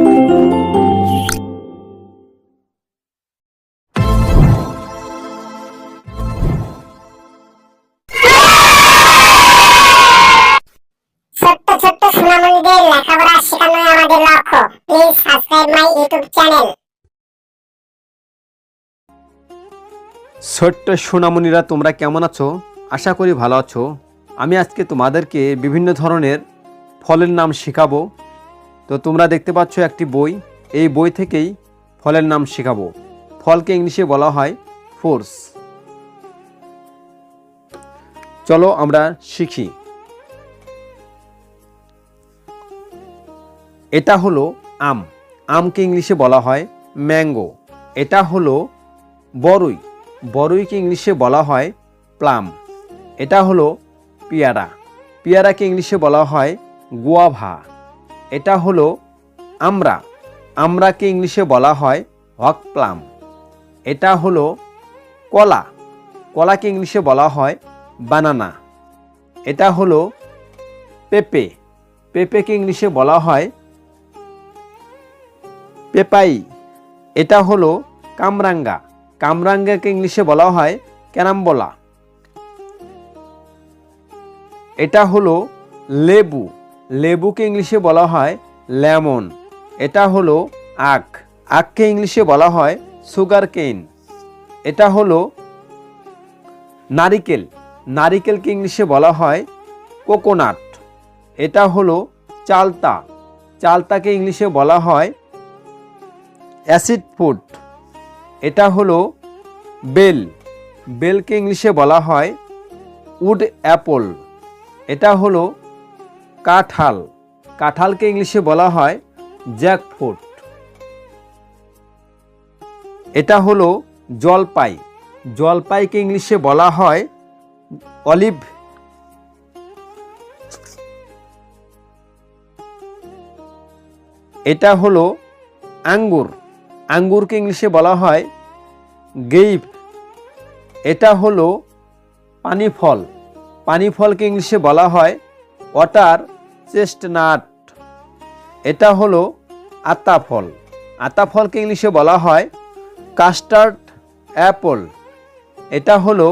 ছোট্ট ছোট্ট সোনামণিদের লেখাপড়া শেখানোই আমাদের লক্ষ্য। Please subscribe my YouTube channel. ছোট্ট সোনামণিরা, তোমরা কেমন আছো? আশা করি ভালো আছো। আমি আজকে তোমাদেরকে বিভিন্ন ধরনের ফলের নাম শেখাবো। তো তোমরা দেখতে পাচ্ছ একটি বই, এই বই থেকেই ফলের নাম শেখাবো। ফলকে ইংলিশে বলা হয় ফ্রুটস। চলো আমরা শিখি। এটা হলো আম, আমকে ইংলিশে বলা হয় ম্যাঙ্গো। এটা হলো বরই, বরইকে ইংলিশে বলা হয় প্লাম। এটা হলো পেয়ারা, পেয়ারাকে ইংলিশে বলা হয় গুয়াভা। এটা হলো আমড়া, আমড়াকে ইংলিশে বলা হয় হক প্লাম। এটা হলো কলা, কলাকে ইংলিশে বলা হয় বানানা। এটা হলো পেঁপে, পেঁপেকে ইংলিশে বলা হয় পেপাই। এটা হলো কামরাঙ্গা, কামরাঙ্গাকে ইংলিশে বলা হয় ক্যারাম্বলা। এটা হলো লেবু, লেবুকে ইংলিশে বলা হয় লেমন। এটা হলো আখ, আখকে ইংলিশে বলা হয় সুগার কেন। এটা হলো নারিকেল, নারিকেলকে ইংলিশে বলা হয় কোকোনাট। এটা হলো চালতা, চালতাকে ইংলিশে বলা হয় অ্যাসিড ফুড। এটা হলো বেল, বেলকে ইংলিশে বলা হয় উড অ্যাপল। এটা হলো কাঁঠাল, কাঁঠালকে ইংলিশে বলা হয় জ্যাকফ্রুট। এটা হলো জলপাই, জলপাইকে ইংলিশে বলা হয় অলিভ। এটা হলো আঙ্গুর, আঙ্গুরকে ইংলিশে বলা হয় গ্রেপ। এটা হলো পানি ফল, পানি ফলকে ইংলিশে বলা হয় ওয়াটার চেস্টনাট। এটা হলো আতা ফল, আতা ফলকে ইংলিশে বলা হয় কাস্টার্ড অ্যাপল। এটা হলো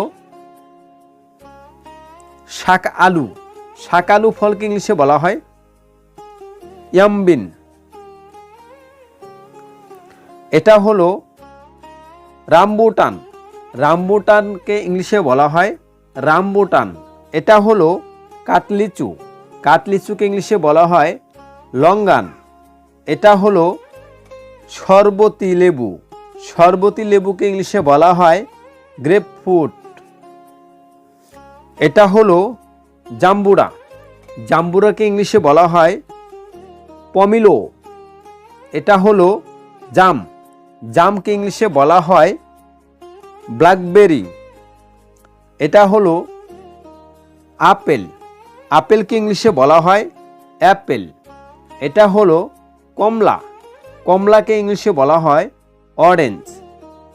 শাক আলু, শাক আলু ফলকে ইংলিশে বলা হয় ইয়ামবিন। এটা হলো রামবুটান, রামবুটানকে ইংলিশে বলা হয় রামবুটান। এটা হলো কাটলিচু, কাটলিচুকে ইংলিশে বলা হয় লঙ্গান। এটা হলো শরবতী লেবু, শরবতী লেবুকে ইংলিশে বলা হয় গ্রেপফ্রুট। এটা হলো জাম্বুরা, জাম্বুরাকে ইংলিশে বলা হয় পমিলো। এটা হলো জাম, জামকে ইংলিশে বলা হয় ব্ল্যাকবেরি। এটা হলো আপেল, আপেলকে ইংলিশে বলা হয় অ্যাপেল। এটা হলো কমলা, কমলাকে ইংলিশে বলা হয় অরেঞ্জ।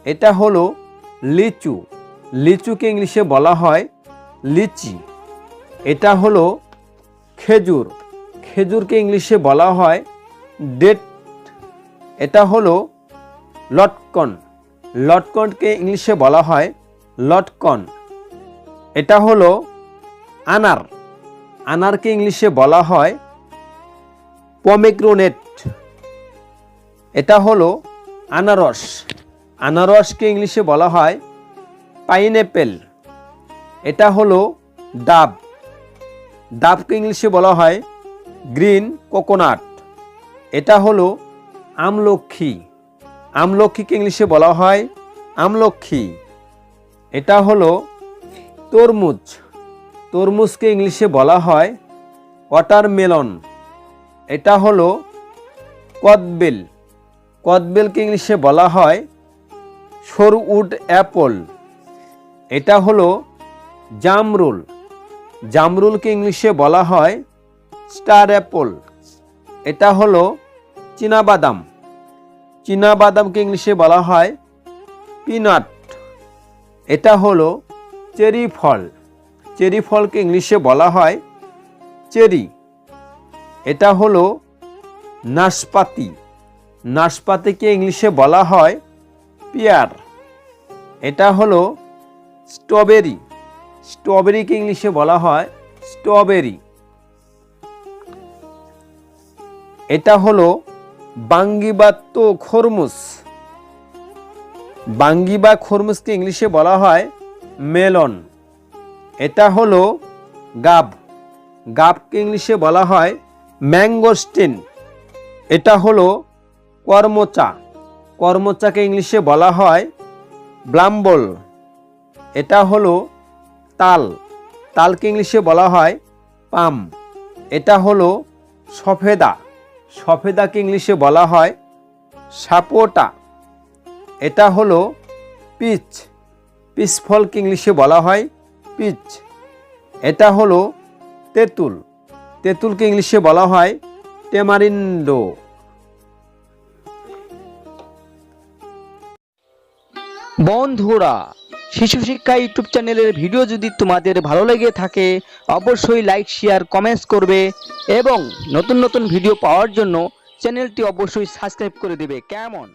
এটা হলো লিচু, লিচুকে ইংলিশে বলা হয় লিচি। এটা হলো খেজুর, খেজুরকে ইংলিশে বলা হয় ডেট। এটা হলো লটকন, লটকনকে ইংলিশে বলা হয় লটকন। এটা হলো আনার, আনারকে ইংলিশে বলা হয় পমেগ্রেনেট। এটা হলো আনারস, আনারসকে ইংলিশে বলা হয় পাইনঅ্যাপেল। এটা হলো ডাব, ডাবকে ইংলিশে বলা হয় গ্রিন কোকোনাট। এটা হলো আমলক্ষী, আমলক্ষীকে ইংলিশে বলা হয় আমলক্ষী। এটা হলো তরমুজ, তরমুজকে ইংলিশে বলা হয় ওয়াটারমেলন। এটা হলো কদবেল, কদবেলকে ইংলিশে বলা হয় সরউড অ্যাপল। এটা হলো জামরুল, জামরুলকে ইংলিশে বলা হয় স্টার অ্যাপল। এটা হলো চীনাবাদাম, চীনাবাদামকে ইংলিশে বলা হয় পিনাট। এটা হলো চেরি ফল, চেরি ফলকে ইংলিশে বলা হয় চেরি। এটা হলো নাশপাতি, নাশপাতিকে ইংলিশে বলা হয় পিয়ার। এটা হলো স্ট্রবেরি। স্ট্রবেরিকে ইংলিশে বলা হয় স্ট্রবেরি। এটা হলো বাঙ্গি বা খরমুজ। বাঙ্গি বা খরমুজকে ইংলিশে বলা হয় মেলন। এটা হলো গাব। গাবকে ইংলিশে বলা হয় ম্যাঙ্গোস্টিন। এটা হলো করমচা। করমচাকে ইংলিশে বলা হয় ব্লাম্বল। এটা হলো তাল। তালকে ইংলিশে বলা হয় পাম। এটা হলো সফেদা। সফেদাকে ইংলিশে বলা হয় সাপোটা। এটা হলো পিচ। পিচ ফলকে ইংলিশে বলা হয় পিচ। এটা হলো তেঁতুল। তেঁতুলকে ইংলিশে বলা হয় টেমারিন্ডো। বন্ধুরা, শিশু শিক্ষা ইউটিউব চ্যানেলের ভিডিও যদি তোমাদের ভালো লেগে থাকে অবশ্যই লাইক, শেয়ার, কমেন্টস করবে এবং নতুন নতুন ভিডিও পাওয়ার জন্য চ্যানেলটি অবশ্যই সাবস্ক্রাইব করে দেবে। কেমন?